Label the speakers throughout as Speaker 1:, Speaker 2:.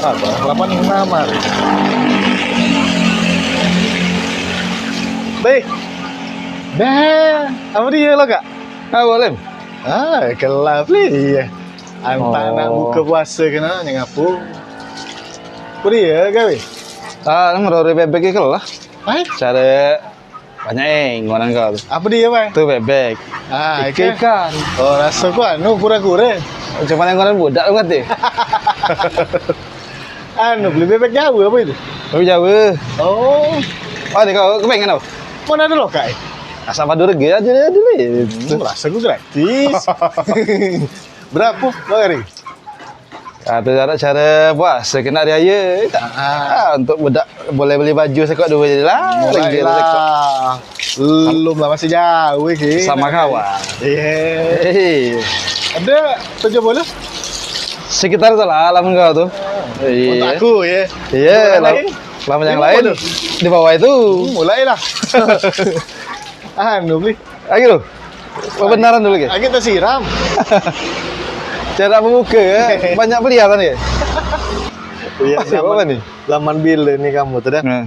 Speaker 1: Apa? 86 hari. Baik. Dah, apa dia lo kak?
Speaker 2: Ah, boleh.
Speaker 1: Kelap iya. Antak
Speaker 2: Oh.
Speaker 1: nak buka puasa kena ngapu. Apa dia gawe?
Speaker 2: Merori bebek itu lah.
Speaker 1: Hai,
Speaker 2: Cara banyak orang kau tu.
Speaker 1: apa dia bay?
Speaker 2: Tu bebek.
Speaker 1: Ikan. Oh, rasa ku anu kura-kura.
Speaker 2: Cuma yang orang budak tu kata.
Speaker 1: Anu beli bebek Jawa apa itu?
Speaker 2: Tapi Jawa.
Speaker 1: Oh,
Speaker 2: Oh, ni kau kepengen tau?
Speaker 1: mana ada lo kak?
Speaker 2: Asal padu regi aja dulu.
Speaker 1: Rasa ku gratis. Berapa lo hari?
Speaker 2: Itu cara puasa kena hari raya. Untuk budak boleh beli baju sekot dua je lah. Ringgit lah sekot.
Speaker 1: Mulailah. Belum lah masih jauh ke.
Speaker 2: Sama kawan.
Speaker 1: Iya.
Speaker 2: Hei.
Speaker 1: Ada 7 bola?
Speaker 2: Sekitar tu lah alam kau tu.
Speaker 1: Untuk
Speaker 2: Iya.
Speaker 1: aku ya.
Speaker 2: Iya,
Speaker 1: Untuk lain?
Speaker 2: lama yang
Speaker 1: Di
Speaker 2: lain
Speaker 1: bawah tu?
Speaker 2: di bawah itu.
Speaker 1: Mulailah. Anu beli.
Speaker 2: Lagi tu. Kebenaran dulu ke?
Speaker 1: Lagi tersiram.
Speaker 2: Cara membuka ya. Banyak pilihan ni.
Speaker 1: Iya,
Speaker 2: Apa ni?
Speaker 1: Zaman bila ni kamu tuh dah.
Speaker 2: Nah.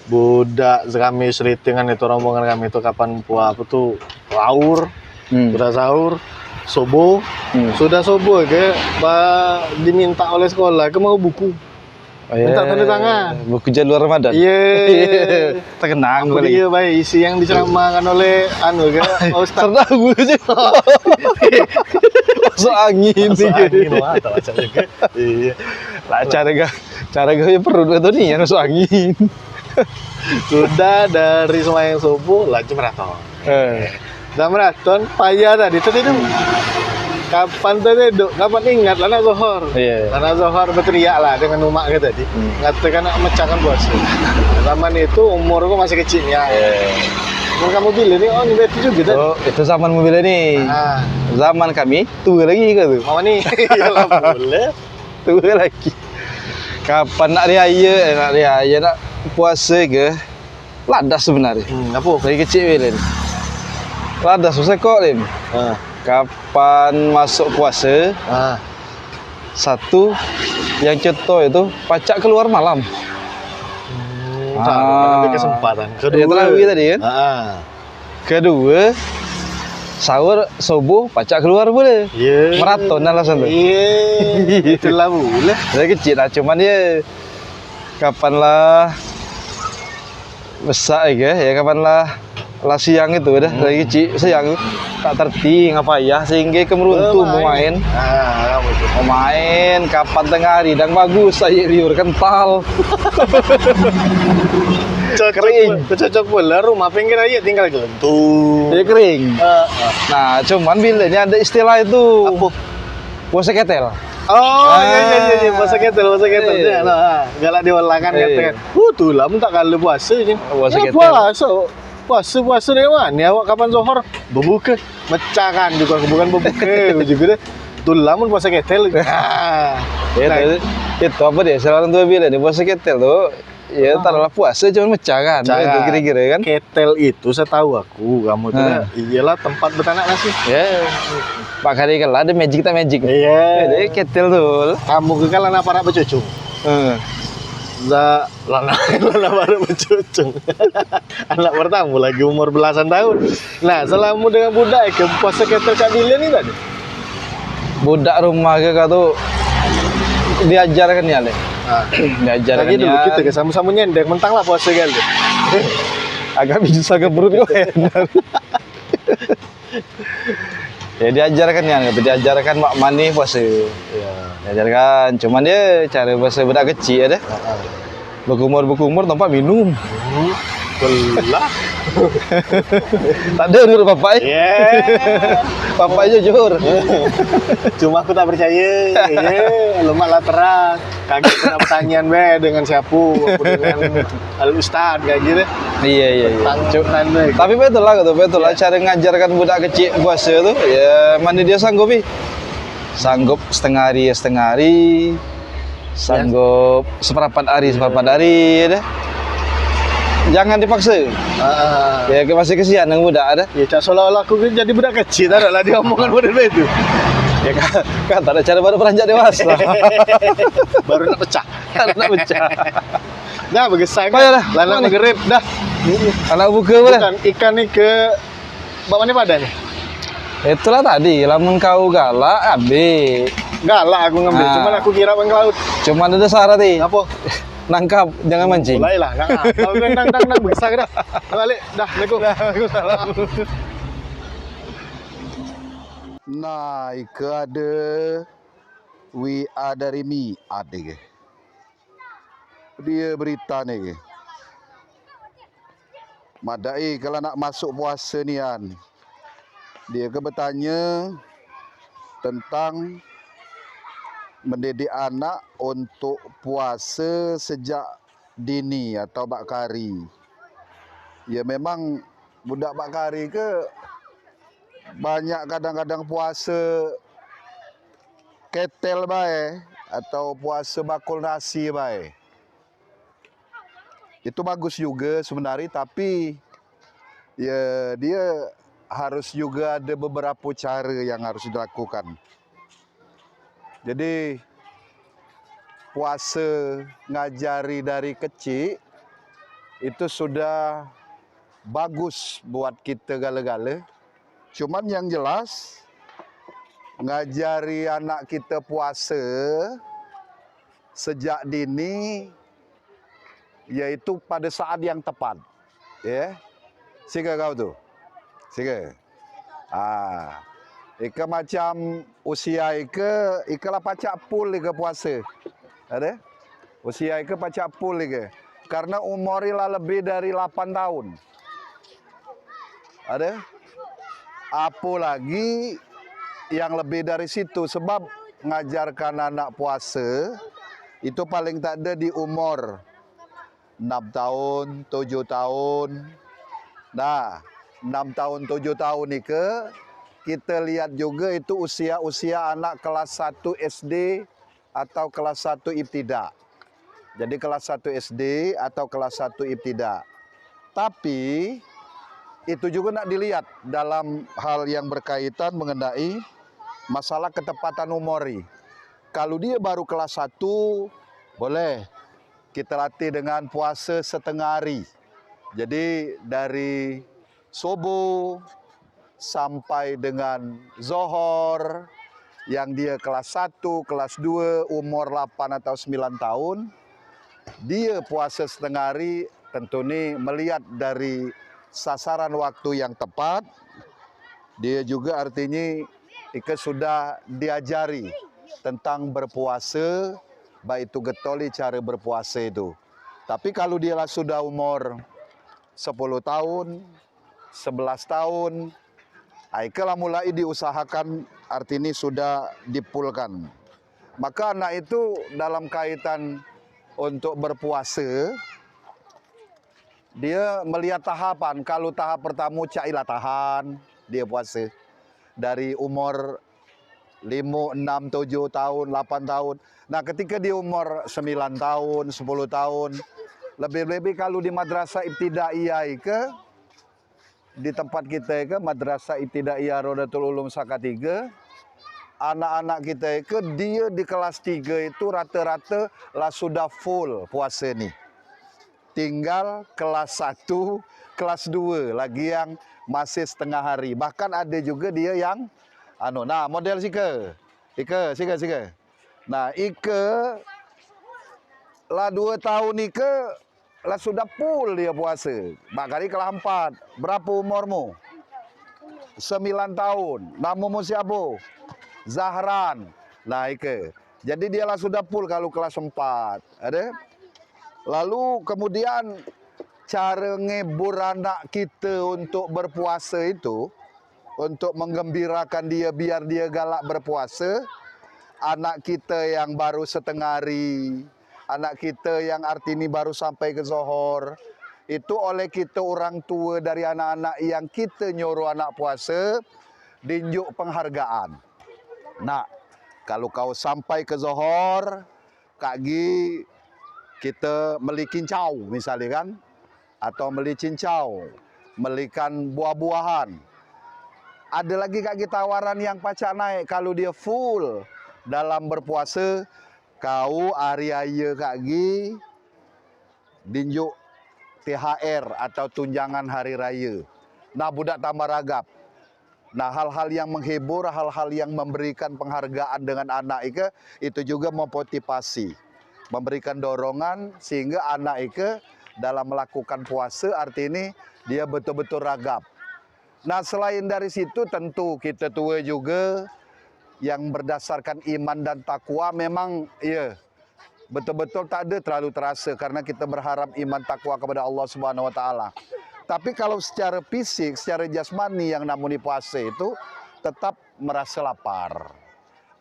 Speaker 1: Budak kami seritingan itu rombongan kami itu kapan apa tuh sahur, sudah sahur, subuh, sudah subuh ke diminta oleh sekolah ke mau buku. Minta tanda tangan.
Speaker 2: Buku jalur Ramadan.
Speaker 1: Iya.
Speaker 2: Terkenang
Speaker 1: Apa dia baik isi yang diceramahkan oleh anu ke Ustaz.
Speaker 2: Terdagu je. Masuk angin
Speaker 1: Masuk
Speaker 2: ni.
Speaker 1: angin wah tak baca juga. Iya.
Speaker 2: Lah cara gaya perut tu ni yang masuk angin.
Speaker 1: Sudah dari sembahyang subuh lanjut maraton. Dan maraton payah tadi tu tidur. Kapan tadi duduk? Kapan ingat lah nak zuhur?
Speaker 2: Iya.
Speaker 1: Anak zuhur berteriak lah dengan umak ke tadi. Ngatakan nak mecahkan puasa. Zaman itu umur aku masih kecil ya. Umur kamu bila ni? Oh ni betul juga tadi.
Speaker 2: Oh, itu zaman mobil ni.
Speaker 1: Ah,
Speaker 2: Zaman kami tua lagi ke tu?
Speaker 1: mama ni. Yalah boleh.
Speaker 2: Tua lagi. Kapan nak raya, nak puasa ke? Ladas sebenarnya.
Speaker 1: Apa?
Speaker 2: Dari kecil bila ni. Ladas susah kok Lim.
Speaker 1: Ah,
Speaker 2: Kapan masuk puasa?
Speaker 1: ah.
Speaker 2: Satu yang contoh itu pacak keluar malam.
Speaker 1: Ada kesempatan.
Speaker 2: Dia terawih tadi kan?
Speaker 1: Ah,
Speaker 2: Kedua, sahur subuh pacak keluar boleh.
Speaker 1: ya.
Speaker 2: Maraton alasan tu.
Speaker 1: Iya. Itulah boleh.
Speaker 2: Dari kecil lah, cuman dia kapan lah besar ke ya kapan lah siang itu dah dari kecil siang tak terti ngapayah sehingga kemeruntu mau main.
Speaker 1: Ah, kamu tu.
Speaker 2: Mau main kapan tengah hari dan bagus saya liur kental. Kering.
Speaker 1: Cocok pula rumah pinggir aja tinggal gelentung.
Speaker 2: Dia kering. Nah, cuman bila ini ada istilah itu.
Speaker 1: Apa?
Speaker 2: Puasa ketel.
Speaker 1: Oh, iya. Puasa ketel.
Speaker 2: Iya.
Speaker 1: Nah, galak diolahkan
Speaker 2: Iya.
Speaker 1: katakan. Tulah tak kalau puasa je.
Speaker 2: Puasa
Speaker 1: Ya,
Speaker 2: ketel.
Speaker 1: Puasa dari mana? Awak kapan zuhur? Berbuka. Mecahkan juga bukan berbuka juga deh. Tulah mun puasa ketel.
Speaker 2: Itu apa dia? Selalu tua bila dia puasa ketel tu. Ya, tak adalah puasa cuma mecah kan. Itu kira-kira kan.
Speaker 1: Ketel itu setahu aku kamu tuh iyalah tempat betanak nasi.
Speaker 2: Ya. Pak kali kan ada magic tak magic.
Speaker 1: Iya.
Speaker 2: Dia ketel tu.
Speaker 1: Kamu ke kan anak para becucung. Lana para becucung. Anak pertama lagi umur belasan tahun. Nah, selama dengan budak ke puasa ketel Kak Bila ni tadi.
Speaker 2: Budak rumah ke kau tu diajarkan ya le. Diajarkan
Speaker 1: Lagi dulu
Speaker 2: ya.
Speaker 1: kita ke sama-sama nyendek mentang lah puasa kali.
Speaker 2: Agak bisa ke perut kau enak. Ya diajarkan ya, diajarkan mak mani puasa.
Speaker 1: Ya.
Speaker 2: Diajarkan, cuman dia cara puasa budak kecil ada. Berkumur tempat minum.
Speaker 1: Belah.
Speaker 2: Tak ada menurut bapak.
Speaker 1: Yeah.
Speaker 2: Bapak jujur.
Speaker 1: Cuma aku tak percaya. Lemah lah terang. Kaget kena pertanyaan be dengan siapa? Aku dengan Al Ustad kayak gitu.
Speaker 2: Iya.
Speaker 1: Tangan be.
Speaker 2: Tapi betul lah cara ngajarkan budak kecil puasa tu. Ya mana dia sanggup sanggup setengah hari. Sanggup seperempat hari ya dah. Jangan dipaksa. Ya masih kesian dengan budak ada.
Speaker 1: Ya cak seolah-olah aku jadi budak kecil tak ada lah dia omongan model itu.
Speaker 2: Ya kan ada cara baru beranjak dewasa.
Speaker 1: Baru nak pecah.
Speaker 2: Nak pecah.
Speaker 1: Dah begesai
Speaker 2: Oh, ya dah.
Speaker 1: Lana
Speaker 2: Mana?
Speaker 1: magrib dah.
Speaker 2: Anak buka boleh.
Speaker 1: Bukan ikan ni ke bawa mana pada ni?
Speaker 2: Itulah tadi, lamun kau galak, ambil.
Speaker 1: Galak aku ngambil,
Speaker 2: Ah.
Speaker 1: cuman aku kira bang laut.
Speaker 2: Cuman ada syarat nih,
Speaker 1: Apa?
Speaker 2: nangkap, jangan mancing.
Speaker 1: Mulai lah, nggak. Kalau dang besar dah. Balik, dah, Waalaikumsalam.
Speaker 3: Nah, ika ada dari mi ada ke. Dia berita ni ke. Madai kalau nak masuk puasa ni kan. Dia ke bertanya tentang mendidik anak untuk puasa sejak dini atau bakari. Ya memang budak bakari ke banyak kadang-kadang puasa ketel baik atau puasa bakul nasi baik. Itu bagus juga sebenarnya, tapi ya dia harus juga ada beberapa cara yang harus dilakukan. Jadi puasa ngajari dari kecil itu sudah bagus buat kita gala-gala. Cuman yang jelas ngajari anak kita puasa sejak dini yaitu pada saat yang tepat. Ya. Sika kau tu. Sika. Ika macam usia ika lah pacak pul ika puasa. Ada? Usia ika pacak pul ika. Karena umur lah lebih dari 8 tahun. Ada? Apa lagi yang lebih dari situ, sebab ngajarkan anak puasa itu paling tak ada di umur 6 tahun, 7 tahun. Nah, 6 tahun, 7 tahun ni ke, kita lihat juga itu usia-usia anak kelas 1 SD atau kelas 1 ibtidak. Jadi kelas 1 SD atau kelas 1 ibtidak. Tapi itu juga nak dilihat dalam hal yang berkaitan mengenai masalah ketepatan umuri. Kalau dia baru kelas 1, boleh kita latih dengan puasa setengah hari. Jadi dari subuh sampai dengan Zohor, yang dia kelas 1, kelas 2, umur 8 atau 9 tahun, dia puasa setengah hari, tentu ni melihat dari sasaran waktu yang tepat. Dia juga artinya ika sudah diajari tentang berpuasa, baik itu getoli cara berpuasa itu. Tapi kalau dia lah sudah umur 10 tahun, 11 tahun, ika lah mulai diusahakan, artinya sudah dipulkan. Maka anak itu dalam kaitan untuk berpuasa, dia melihat tahapan. Kalau tahap pertama cailah tahan, dia puasa. Dari umur 5, 6, 7 tahun, 8 tahun. Nah ketika di umur 9 tahun, 10 tahun, lebih-lebih kalau di madrasah ibtidaiyah ke, di tempat kita ke, madrasah ibtidaiyah Rodatul Ulum Salatiga, anak-anak kita ke, dia di kelas 3 itu rata-rata lah sudah full puasa ni. Tinggal kelas 1, kelas 2 lagi yang masih setengah hari. Bahkan ada juga dia yang nah model Sika. Sika. Nah, Ika lah 2 tahun Ika lah sudah full dia puasa. Bakari kelas 4. Berapa umurmu? 9 tahun. Namamu siapa? Zahran. Nah, Ika. Jadi dia lah sudah full kalau kelas 4. Ada? Lalu kemudian cara ngebur anak kita untuk berpuasa itu, untuk menggembirakan dia biar dia galak berpuasa, anak kita yang baru setengah hari, anak kita yang artinya baru sampai ke Zohor, itu oleh kita orang tua dari anak-anak yang kita nyuruh anak puasa, dinjuk penghargaan. Nah, kalau kau sampai ke Zohor, Kak Gi, kita beli kincau misalnya kan, atau beli cincau, belikan buah-buahan. ada lagi kaki tawaran yang pacak naik kalau dia full dalam berpuasa, kau hari raya kaki dinjuk THR atau tunjangan hari raya. Nah, budak tambah ragap. Nah, hal-hal yang menghibur, hal-hal yang memberikan penghargaan dengan anak itu juga memotivasi, memberikan dorongan sehingga anak dalam melakukan puasa arti ini dia betul-betul ragap. Nah, selain dari situ tentu kita tua juga yang berdasarkan iman dan takwa memang betul-betul tak ada terlalu terasa karena kita berharap iman takwa kepada Allah Subhanahu wa taala. Tapi kalau secara fisik, secara jasmani yang namanya puasa itu tetap merasa lapar.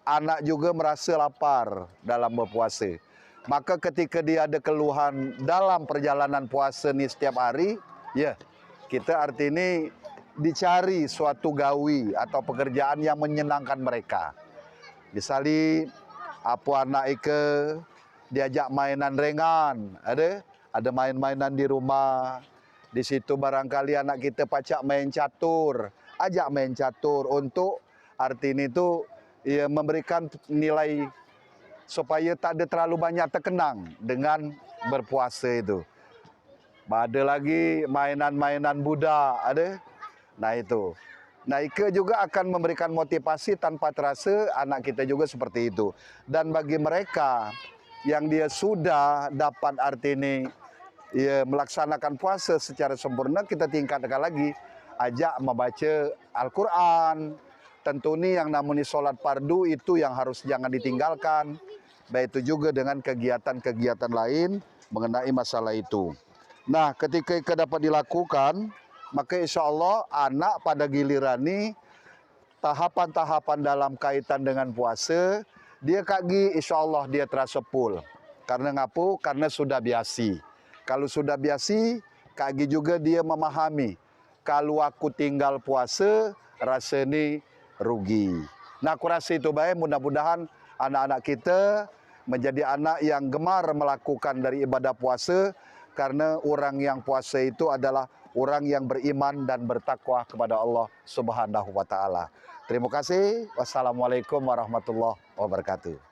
Speaker 3: Anak juga merasa lapar dalam berpuasa. Maka ketika dia ada keluhan dalam perjalanan puasa ni setiap hari, kita arti ini dicari suatu gawi atau pekerjaan yang menyenangkan mereka. Misalnya apa anak diajak mainan ringan, ada main-mainan di rumah. Di situ barangkali anak kita pacak main catur, ajak main catur untuk arti ini tuh memberikan nilai supaya tak ada terlalu banyak terkenang dengan berpuasa itu. Ada lagi mainan-mainan Buddha, ada. Nah itu. Nah, juga akan memberikan motivasi tanpa terasa anak kita juga seperti itu. Dan bagi mereka yang dia sudah dapat arti ini melaksanakan puasa secara sempurna, kita tingkatkan lagi, ajak membaca Al-Quran. Tentu ini yang namanya sholat fardu itu yang harus jangan ditinggalkan. Baik itu juga dengan kegiatan-kegiatan lain mengenai masalah itu. Nah, ketika dapat dilakukan, maka insya Allah anak pada giliran ini tahapan-tahapan dalam kaitan dengan puasa, dia kaki insya Allah dia terasa full. Karena ngapu? Karena sudah biasi. Kalau sudah biasi, kaki juga dia memahami. Kalau aku tinggal puasa, rasa ini rugi. Nah, aku rasa itu baik. Mudah-mudahan anak-anak kita menjadi anak yang gemar melakukan dari ibadah puasa. Karena orang yang puasa itu adalah orang yang beriman dan bertakwa kepada Allah Subhanahu wa taala. Terima kasih. Wassalamualaikum warahmatullahi wabarakatuh.